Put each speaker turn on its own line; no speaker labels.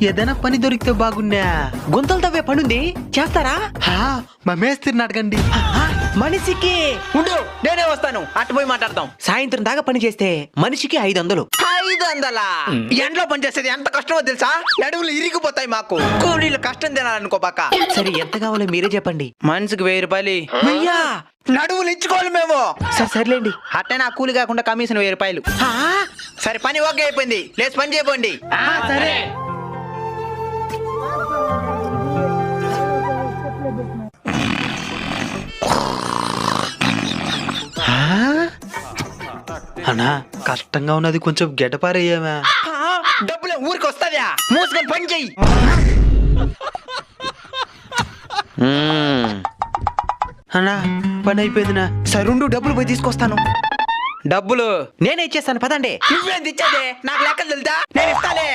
ఏదైనా పని దొరికితే బాగున్నా.
గుంతలు తవ్వే పనుంది, చేస్తారా?
మా మేస్త్రిని అడగండి.
మనిషికి
ఉండు, నేనే వస్తాను, అటు పోయి మాట్లాడదాం.
సాయంత్రం దాకా పని చేస్తే మనిషికి 500.
500? ఎండలో పని చేసేది ఎంత కష్టమో తెలుసా? నడువులు ఇరిగిపోతాయి మాకు. కూలీలు కష్టం తినాలనుకోబాక.
సరే ఎంత కావాలో మీరే చెప్పండి.
మనిషికి 1000 రూపాయలు.
వెయ్యా?
నడువులు ఇచ్చుకోవాలి మేము.
సర్లేండి.
అట్టే నా కూలి కాకుండా కమిషన్ 1000 రూపాయలు. సరే పని ఓకే అయిపోయింది, లేచి పని చేయబోండి.
సరే.
అన్నా కష్టంగా ఉన్నది, కొంచెం గెటపారయ్యామా.
డబ్బులు ఊరికి వస్తుందా? మూసుకొని పని చెయ్యి.
అన్నా పని అయిపోయిందినా.
సరుండు, డబ్బులు పోయి తీసుకొస్తాను. డబ్బులు
నేనే ఇచ్చేస్తాను, పదండి.
నువ్వేం ఇచ్చేదే? నాకు లెక్కలు తెలుదా? నేను ఇస్తాలే.